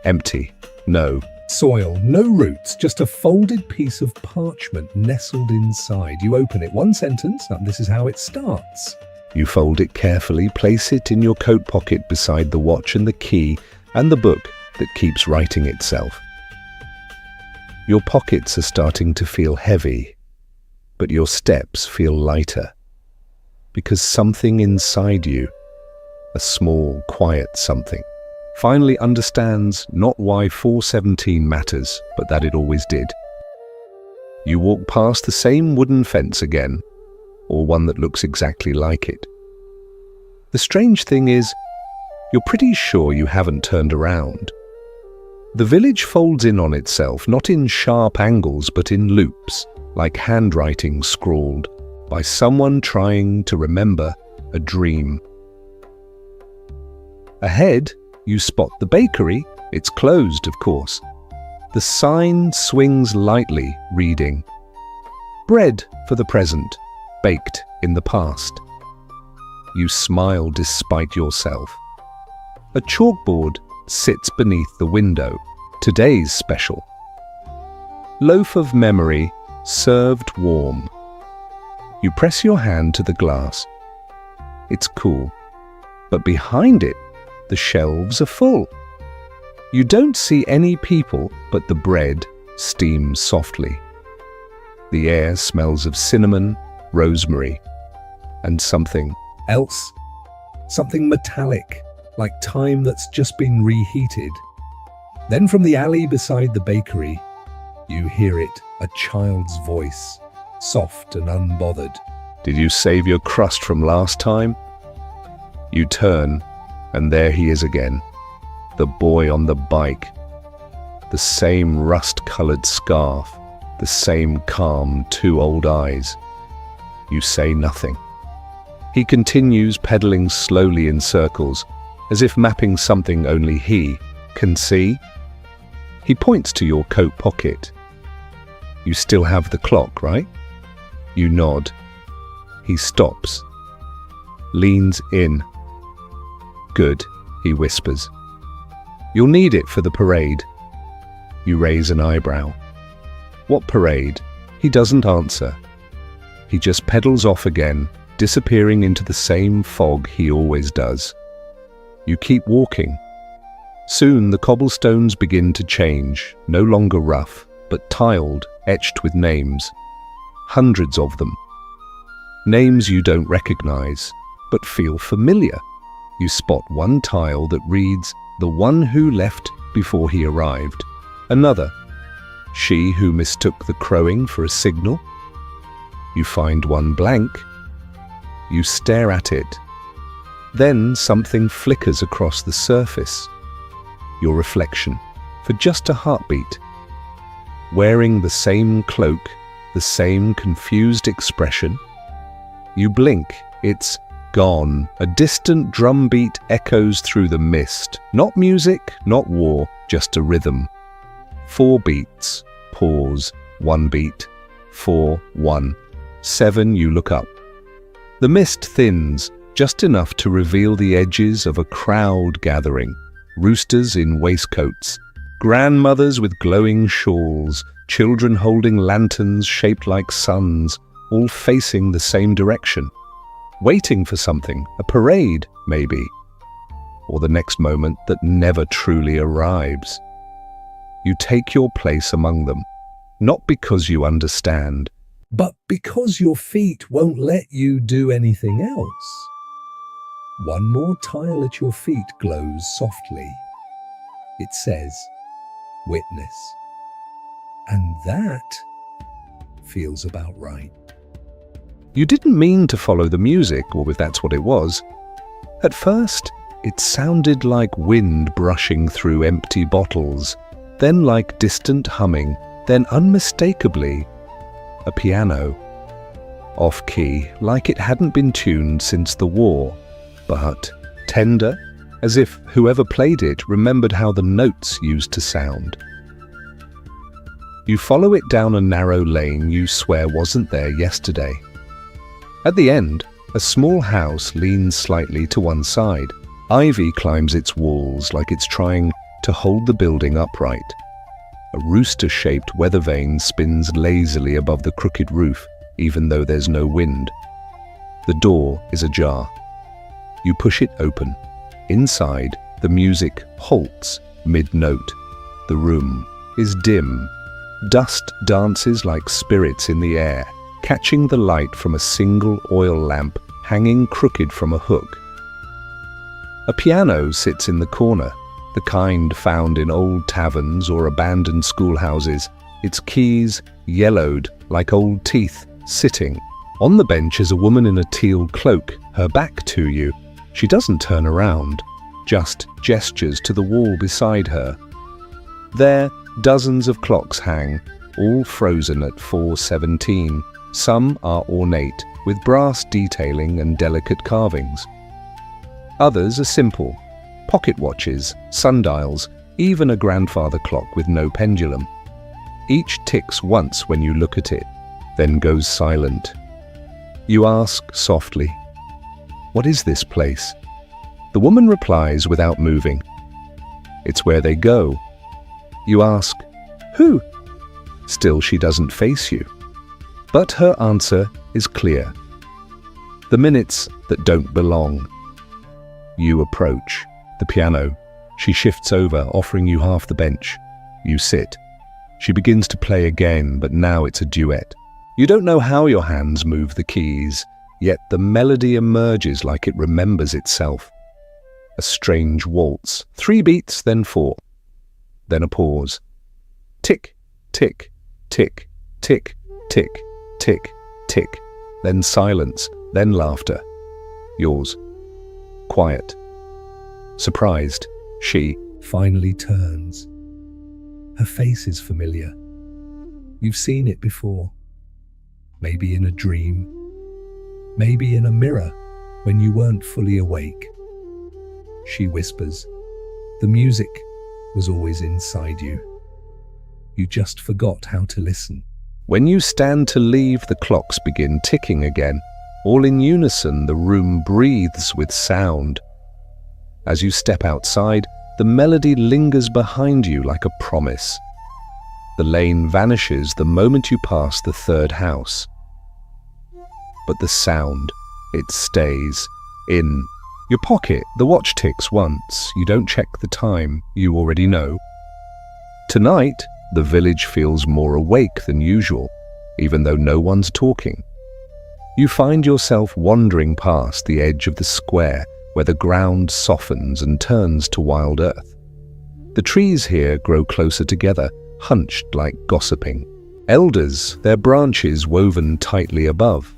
Empty. No. Soil, no roots, just a folded piece of parchment nestled inside. You open it, one sentence, and this is how it starts. You fold it carefully, place it in your coat pocket beside the watch and the key and the book that keeps writing itself. Your pockets are starting to feel heavy, but your steps feel lighter, because something inside you, a small, quiet something, finally understands not why 417 matters, but that it always did. You walk past the same wooden fence again, or one that looks exactly like it. The strange thing is, you're pretty sure you haven't turned around. The village folds in on itself, not in sharp angles, but in loops, like handwriting scrawled by someone trying to remember a dream. Ahead, you spot the bakery. It's closed, of course. The sign swings lightly, reading, "Bread for the present, baked in the past." You smile despite yourself. A chalkboard sits beneath the window. Today's special. Loaf of memory, served warm. You press your hand to the glass. It's cool, but behind it, the shelves are full. You don't see any people, but the bread steams softly. The air smells of cinnamon, rosemary, and something Else, something metallic, like time that's just been reheated. Then from the alley beside the bakery, you hear it, a child's voice, soft and unbothered. "Did you save your crust from last time?" You turn, and there he is again, the boy on the bike. The same rust-colored scarf, the same calm, two old eyes. You say nothing. He continues pedaling slowly in circles, as if mapping something only he can see. He points to your coat pocket. "You still have the clock, right?" You nod. He stops, leans in. "Good," he whispers. "You'll need it for the parade." You raise an eyebrow. "What parade?" He doesn't answer. He just pedals off again, disappearing into the same fog he always does. You keep walking. Soon the cobblestones begin to change, no longer rough, but tiled, etched with names. Hundreds of them. Names you don't recognize, but feel familiar. You spot one tile that reads, "The one who left before he arrived." Another, "She who mistook the crowing for a signal." You find one blank. You stare at it. Then something flickers across the surface. Your reflection, for just a heartbeat. Wearing the same cloak, the same confused expression. You blink. It's gone. A distant drumbeat echoes through the mist. Not music, not war, just a rhythm. 4 beats. Pause. 1 beat. 4, 1. 7, you look up. The mist thins, just enough to reveal the edges of a crowd gathering. Roosters in waistcoats, grandmothers with glowing shawls, children holding lanterns shaped like suns, all facing the same direction. Waiting for something, a parade, maybe. Or the next moment that never truly arrives. You take your place among them, not because you understand, but because your feet won't let you do anything else. One more tile at your feet glows softly. It says, "Witness." And that feels about right. You didn't mean to follow the music, or if that's what it was. At first, it sounded like wind brushing through empty bottles, then like distant humming, then unmistakably a piano. Off-key, like it hadn't been tuned since the war, but tender, as if whoever played it remembered how the notes used to sound. You follow it down a narrow lane you swear wasn't there yesterday. At the end, a small house leans slightly to one side. Ivy climbs its walls like it's trying to hold the building upright. A rooster-shaped weather vane spins lazily above the crooked roof, even though there's no wind. The door is ajar. You push it open. Inside, the music halts mid-note. The room is dim. Dust dances like spirits in the air, catching the light from a single oil lamp hanging crooked from a hook. A piano sits in the corner, the kind found in old taverns or abandoned schoolhouses, its keys yellowed like old teeth, sitting. On the bench is a woman in a teal cloak, her back to you. She doesn't turn around, just gestures to the wall beside her. There, dozens of clocks hang, all frozen at 4:17. Some are ornate, with brass detailing and delicate carvings. Others are simple, pocket watches, sundials, even a grandfather clock with no pendulum. Each ticks once when you look at it, then goes silent. You ask softly, "What is this place?" The woman replies without moving, "It's where they go." You ask, "Who?" Still she doesn't face you. But her answer is clear. The minutes that don't belong. You approach the piano. She shifts over, offering you half the bench. You sit. She begins to play again, but now it's a duet. You don't know how your hands move the keys, yet the melody emerges like it remembers itself. A strange waltz. 3 beats, then 4. Then a pause. Tick, tick, tick, tick, tick, tick, tick. Then silence, then laughter. Yours. Quiet. Surprised, she finally turns. Her face is familiar. You've seen it before. Maybe in a dream. Maybe in a mirror when you weren't fully awake. She whispers, "The music was always inside you. You just forgot how to listen." When you stand to leave, the clocks begin ticking again. All in unison, the room breathes with sound. As you step outside, the melody lingers behind you like a promise. The lane vanishes the moment you pass the 3rd house. But the sound, it stays. In your pocket, the watch ticks once. You don't check the time, you already know. Tonight, the village feels more awake than usual, even though no one's talking. You find yourself wandering past the edge of the square where the ground softens and turns to wild earth. The trees here grow closer together, hunched like gossiping. Elders, their branches woven tightly above.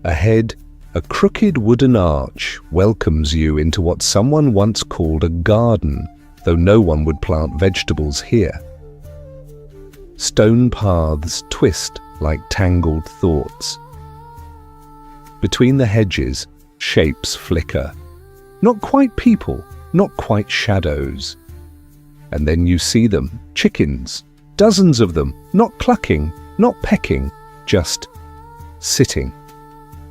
Ahead, a crooked wooden arch welcomes you into what someone once called a garden, though no one would plant vegetables here. Stone paths twist like tangled thoughts. Between the hedges, shapes flicker. Not quite people, not quite shadows. And then you see them, chickens, dozens of them, not clucking, not pecking, just sitting,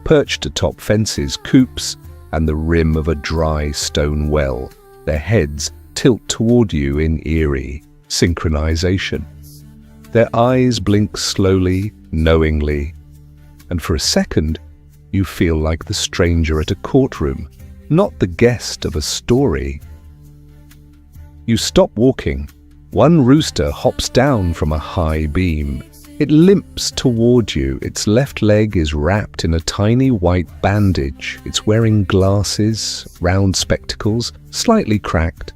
perched atop fences, coops, and the rim of a dry stone well. Their heads tilt toward you in eerie synchronization. Their eyes blink slowly, knowingly, and for a second, you feel like the stranger at a courtroom, not the guest of a story. You stop walking. One rooster hops down from a high beam. It limps toward you. Its left leg is wrapped in a tiny white bandage. It's wearing glasses, round spectacles, slightly cracked.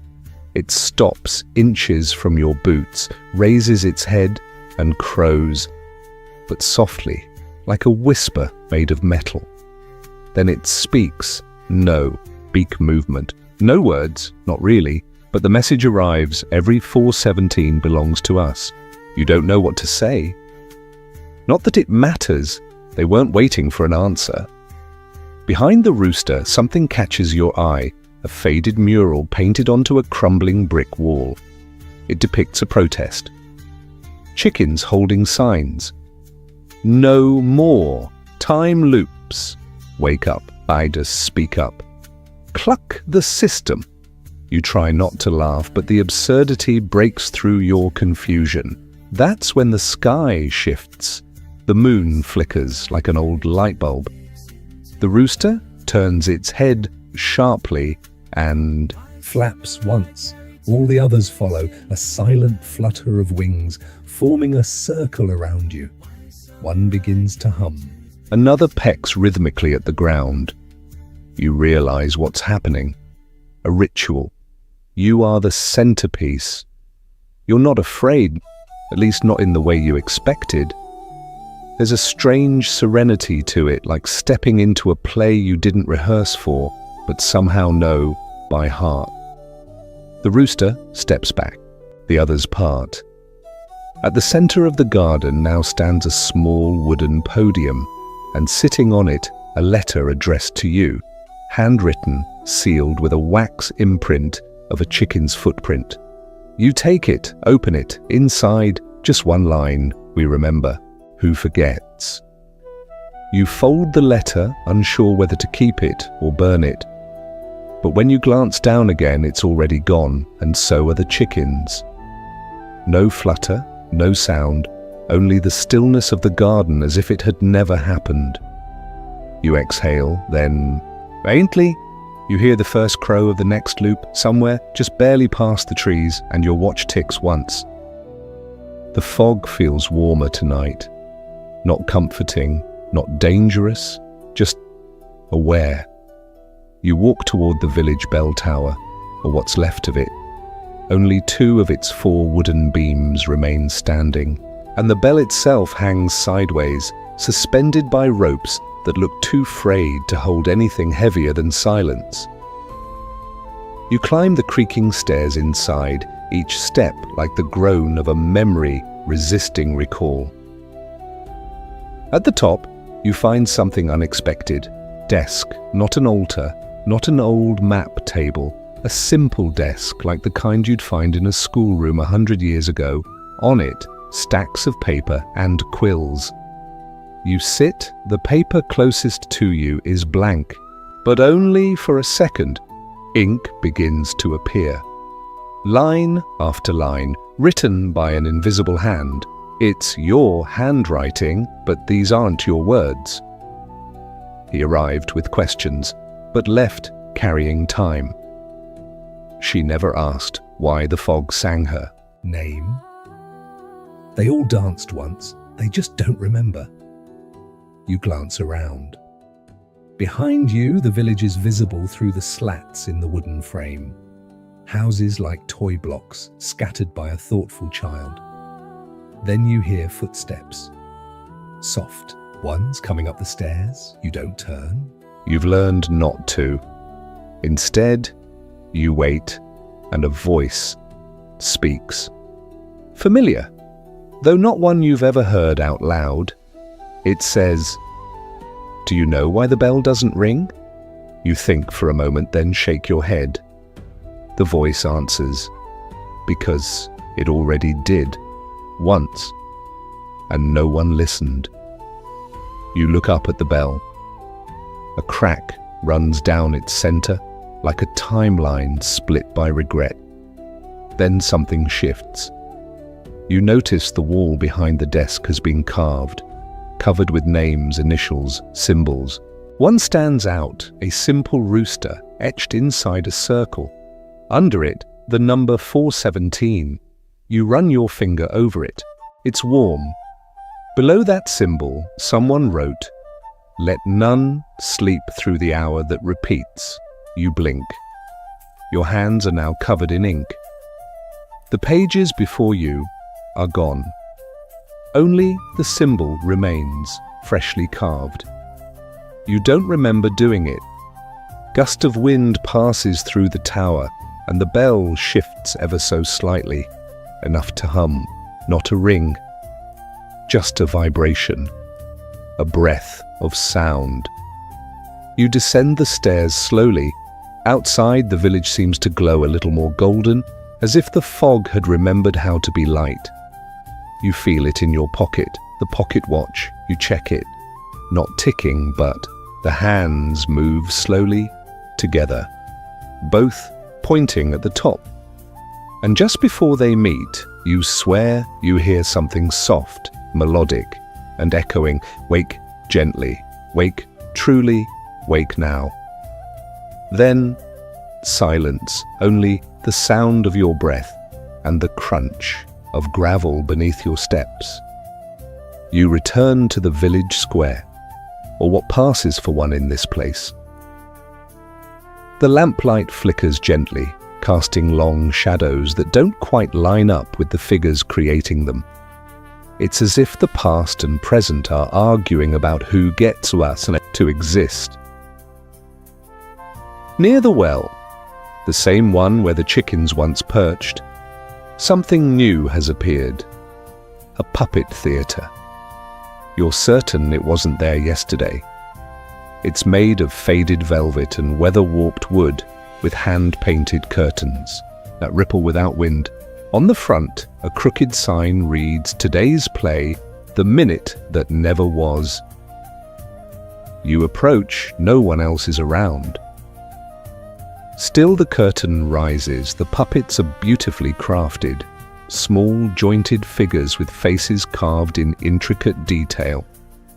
It stops inches from your boots, raises its head, and crows, but softly, like a whisper made of metal. Then it speaks. No beak movement. No words, not really, but the message arrives. Every 4:17 belongs to us. You don't know what to say. Not that it matters. They weren't waiting for an answer. Behind the rooster, something catches your eye. a faded mural painted onto a crumbling brick wall. It depicts a protest. Chickens holding signs. No more. Time loops. Wake up. Idas, speak up. Cluck the system. You try not to laugh, but the absurdity breaks through your confusion. That's when the sky shifts. The moon flickers like an old light bulb. The rooster turns its head sharply and flaps once. All the others follow, a silent flutter of wings, forming a circle around you. One begins to hum. Another pecks rhythmically at the ground. You realize what's happening. A ritual. You are the centerpiece. You're not afraid, at least not in the way you expected. There's a strange serenity to it, like stepping into a play you didn't rehearse for, but somehow know by heart. The rooster steps back. The others part. At the center of the garden now stands a small wooden podium, and sitting on it, a letter addressed to you, handwritten, sealed with a wax imprint of a chicken's footprint. You take it, open it, inside, just one line, we remember. Who forgets? You fold the letter, unsure whether to keep it or burn it. But when you glance down again, it's already gone, and so are the chickens. No flutter, no sound, only the stillness of the garden as if it had never happened. You exhale, then, faintly, you hear the first crow of the next loop, somewhere just barely past the trees, and your watch ticks once. The fog feels warmer tonight. Not comforting, not dangerous, just aware. You walk toward the village bell tower, or what's left of it. Only 2 of its 4 wooden beams remain standing, and the bell itself hangs sideways, suspended by ropes that look too frayed to hold anything heavier than silence. You climb the creaking stairs inside, each step like the groan of a memory resisting recall. At the top, you find something unexpected. Desk, not an altar, not an old map table, a simple desk like the kind you'd find in a schoolroom 100 years ago. On it, stacks of paper and quills. You sit, the paper closest to you is blank, but only for a second. Ink begins to appear. Line after line, written by an invisible hand. It's your handwriting, but these aren't your words. He arrived with questions, but left carrying time. She never asked why the fog sang her. Name? They all danced once, they just don't remember. You glance around. Behind you, the village is visible through the slats in the wooden frame. Houses like toy blocks, scattered by a thoughtful child. Then you hear footsteps. Soft ones coming up the stairs. You don't turn. You've learned not to. Instead, you wait, and a voice speaks. Familiar, though not one you've ever heard out loud. It says, "Do you know why the bell doesn't ring?" You think for a moment, then shake your head. The voice answers, "Because it already did. Once, and no one listened." You look up at the bell. A crack runs down its center, like a timeline split by regret. Then something shifts. You notice the wall behind the desk has been carved, covered with names, initials, symbols. One stands out, a simple rooster etched inside a circle. Under it, the number 417. You run your finger over it. It's warm. Below that symbol, someone wrote, "Let none sleep through the hour that repeats." You blink. Your hands are now covered in ink. The pages before you are gone. Only the symbol remains, freshly carved. You don't remember doing it. Gust of wind passes through the tower, and the bell shifts ever so slightly. Enough to hum, not a ring, just a vibration, a breath of sound. You descend the stairs slowly, Outside, the village seems to glow a little more golden, as if the fog had remembered how to be light. You feel it in your pocket, the pocket watch, you check it. Not ticking, but the hands move slowly together, both pointing at the top. And just before they meet, you swear you hear something soft, melodic, and echoing, "Wake gently, wake truly, wake now." Then, silence, only the sound of your breath and the crunch of gravel beneath your steps. You return to the village square, or what passes for one in this place. The lamplight flickers gently, casting long shadows that don't quite line up with the figures creating them. It's as if the past and present are arguing about who gets us to exist. Near the well, the same one where the chickens once perched, something new has appeared. A puppet theatre. You're certain it wasn't there yesterday. It's made of faded velvet and weather-warped wood with hand-painted curtains that ripple without wind. On the front, a crooked sign reads, "Today's play, The Minute That Never Was." You approach, no one else is around. Still the curtain rises, the puppets are beautifully crafted, small jointed figures with faces carved in intricate detail.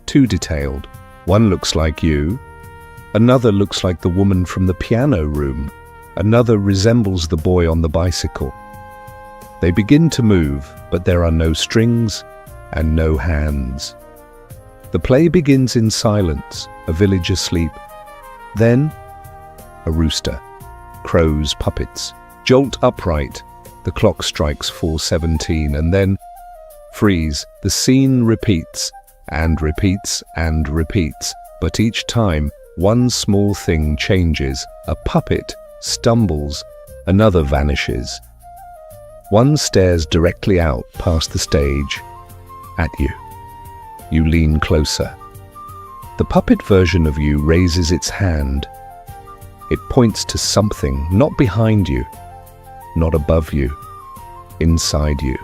Too detailed. One looks like you, another looks like the woman from the piano room, another resembles the boy on the bicycle. They begin to move, but there are no strings and no hands. The play begins in silence, a village asleep. Then, a rooster. Crows, puppets, jolt upright. The clock strikes 4:17 and then freeze. The scene repeats and repeats and repeats, but each time one small thing changes. A puppet stumbles, another vanishes. One stares directly out past the stage at you. You lean closer. The puppet version of you raises its hand. It points to something not behind you, not above you, inside you.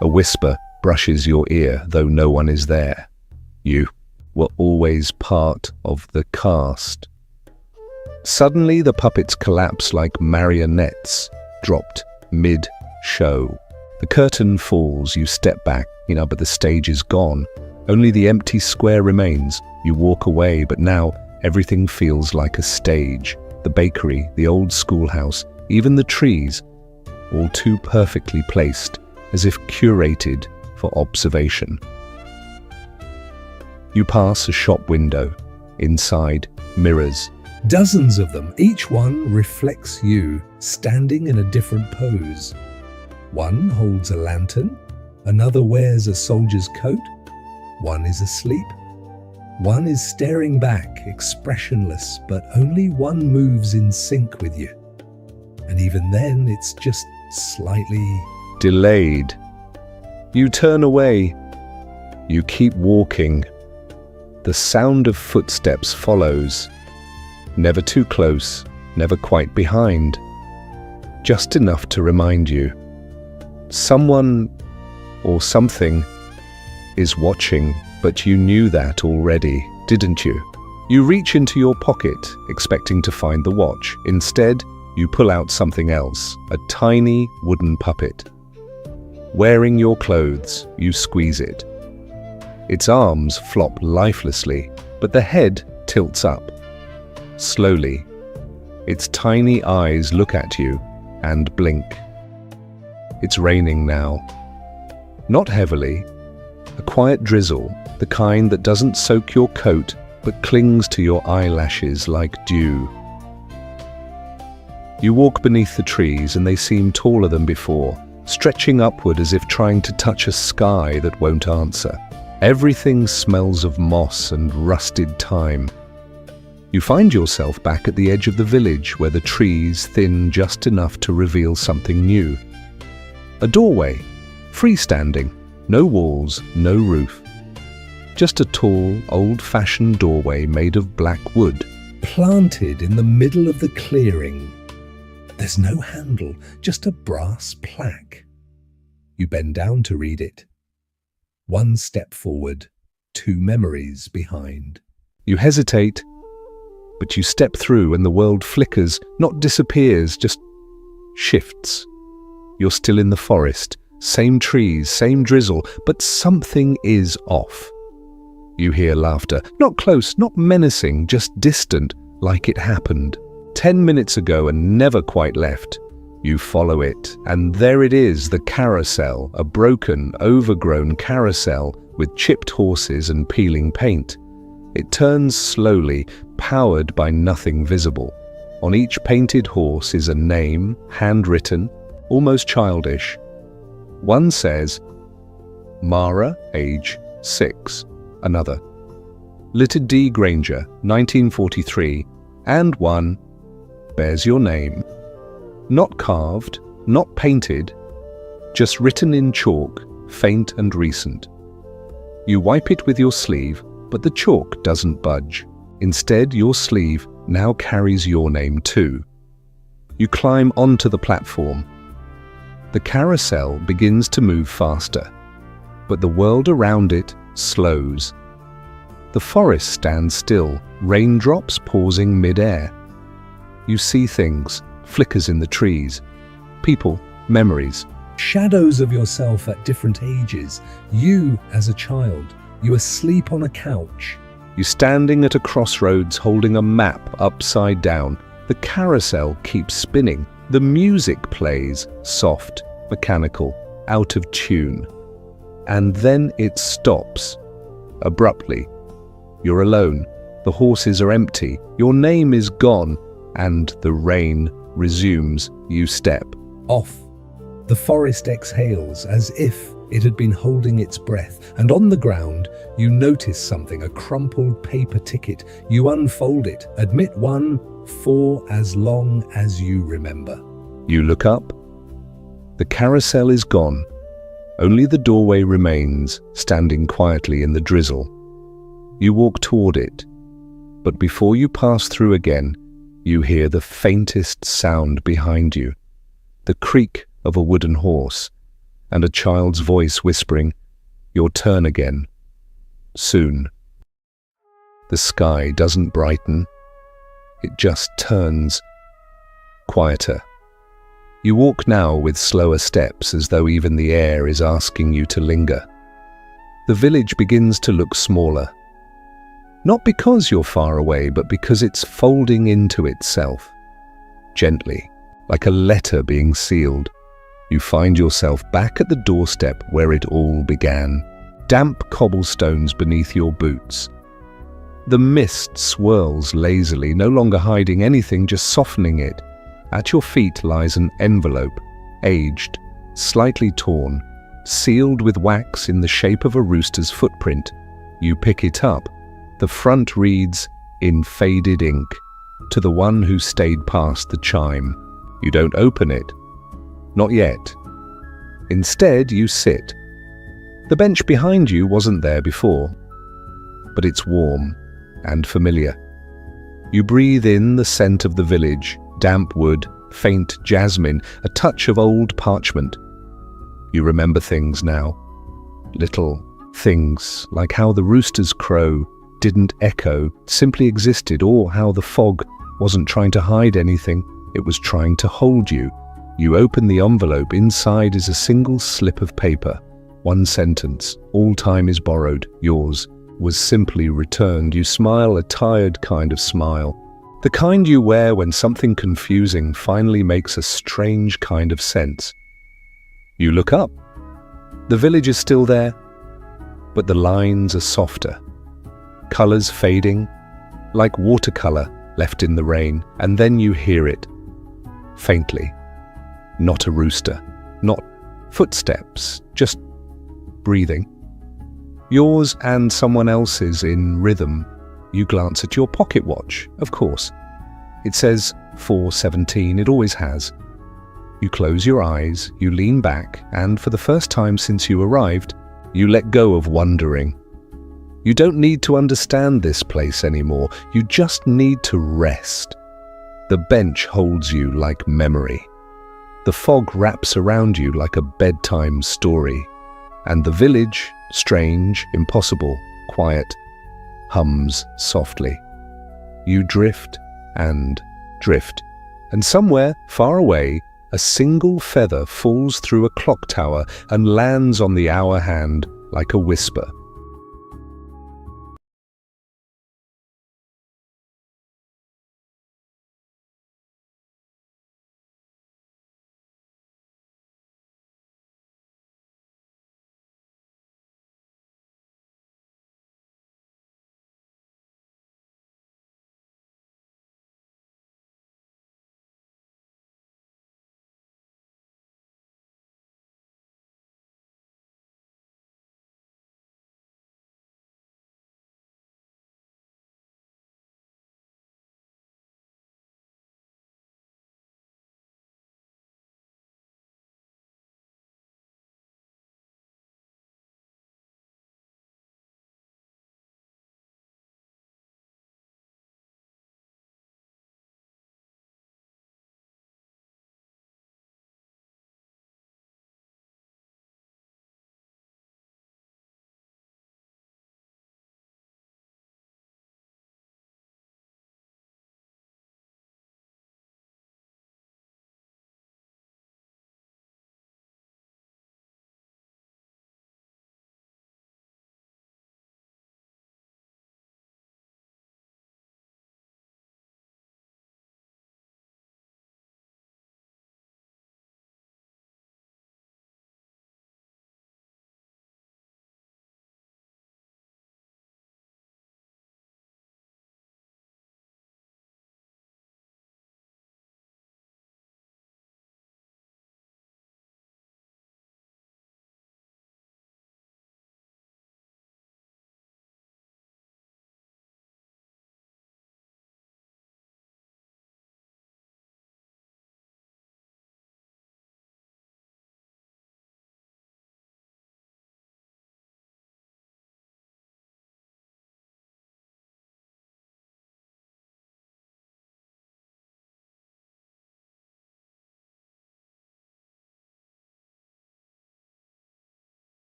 A whisper brushes your ear, though no one is there. You were always part of the cast. Suddenly the puppets collapse like marionettes, dropped mid-show. The curtain falls, you step back, but the stage is gone. Only the empty square remains. You walk away, but now everything feels like a stage. The bakery, the old schoolhouse, even the trees, all too perfectly placed, as if curated for observation. You pass a shop window. Inside, mirrors. Dozens of them, each one reflects you, standing in a different pose. One holds a lantern, another wears a soldier's coat, one is asleep. One is staring back, expressionless, but only one moves in sync with you. And even then, it's just slightly delayed. You turn away. You keep walking. The sound of footsteps follows. Never too close, never quite behind. Just enough to remind you. Someone or something is watching. But you knew that already, didn't you? You reach into your pocket, expecting to find the watch. Instead, you pull out something else, a tiny wooden puppet. Wearing your clothes, you squeeze it. Its arms flop lifelessly, but the head tilts up. Slowly, its tiny eyes look at you and blink. It's raining now. Not heavily. A quiet drizzle, the kind that doesn't soak your coat but clings to your eyelashes like dew. You walk beneath the trees and they seem taller than before, stretching upward as if trying to touch a sky that won't answer. Everything smells of moss and rusted time. You find yourself back at the edge of the village where the trees thin just enough to reveal something new. A doorway, freestanding. No walls, no roof. Just a tall, old-fashioned doorway made of black wood. planted in the middle of the clearing. There's no handle, just a brass plaque. You bend down to read it. 1 step forward, 2 memories behind. You hesitate, but you step through and the world flickers, not disappears, just shifts. You're still in the forest, same trees, same drizzle, but something is off. You hear laughter, not close, not menacing, just distant, like it happened 10 minutes ago and never quite left. You follow it, and there it is, the carousel, a broken, overgrown carousel with chipped horses and peeling paint. It turns slowly, powered by nothing visible. On each painted horse is a name, handwritten, almost childish. One says, Mara, age 6. Another, Little D. Granger, 1943, and one bears your name. Not carved, not painted, just written in chalk, faint and recent. You wipe it with your sleeve, but the chalk doesn't budge. Instead, your sleeve now carries your name too. You climb onto the platform. The carousel begins to move faster, but the world around it slows. The forest stands still, raindrops pausing mid-air. You see things, flickers in the trees, people, memories. Shadows of yourself at different ages. You as a child. You asleep on a couch. You standing at a crossroads holding a map upside down. The carousel keeps spinning. The music plays, soft, mechanical, out of tune. And then it stops, abruptly. You're alone. The horses are empty. Your name is gone, and the rain resumes. You step off. The forest exhales as if it had been holding its breath, and on the ground you notice something, a crumpled paper ticket. You unfold it. Admit 1 for as long as you remember. You look up. The carousel is gone. Only the doorway remains, standing quietly in the drizzle. You walk toward it, but before you pass through again, you hear the faintest sound behind you, the creak of a wooden horse, and a child's voice whispering, "Your turn again. Soon." The sky doesn't brighten. It just turns quieter. You walk now with slower steps, as though even the air is asking you to linger. The village begins to look smaller. Not because you're far away, but because it's folding into itself. Gently, like a letter being sealed, you find yourself back at the doorstep where it all began. Damp cobblestones beneath your boots. The mist swirls lazily, no longer hiding anything, just softening it. At your feet lies an envelope, aged, slightly torn, sealed with wax in the shape of a rooster's footprint. You pick it up. The front reads, in faded ink, "To the one who stayed past the chime." You don't open it. Not yet. Instead, you sit. The bench behind you wasn't there before, but it's warm and familiar. You breathe in the scent of the village, damp wood, faint jasmine, a touch of old parchment. You remember things now. Little things, like how the roosters crow didn't echo, simply existed, or how the fog wasn't trying to hide anything, it was trying to hold you. You open the envelope. Inside is a single slip of paper. 1 sentence. "All time is borrowed. Yours was simply returned." You smile, a tired kind of smile. The kind you wear when something confusing finally makes a strange kind of sense. You look up. The village is still there, but the lines are softer. Colors fading, like watercolor left in the rain, and then you hear it, faintly. Not a rooster, not footsteps, just breathing. Yours and someone else's in rhythm. You glance at your pocket watch, of course. It says 4:17, it always has. You close your eyes, you lean back, and for the first time since you arrived, you let go of wondering. You don't need to understand this place anymore. You just need to rest. The bench holds you like memory. The fog wraps around you like a bedtime story. And the village, strange, impossible, quiet, hums softly. You drift and drift, and somewhere far away, a single feather falls through a clock tower and lands on the hour hand like a whisper.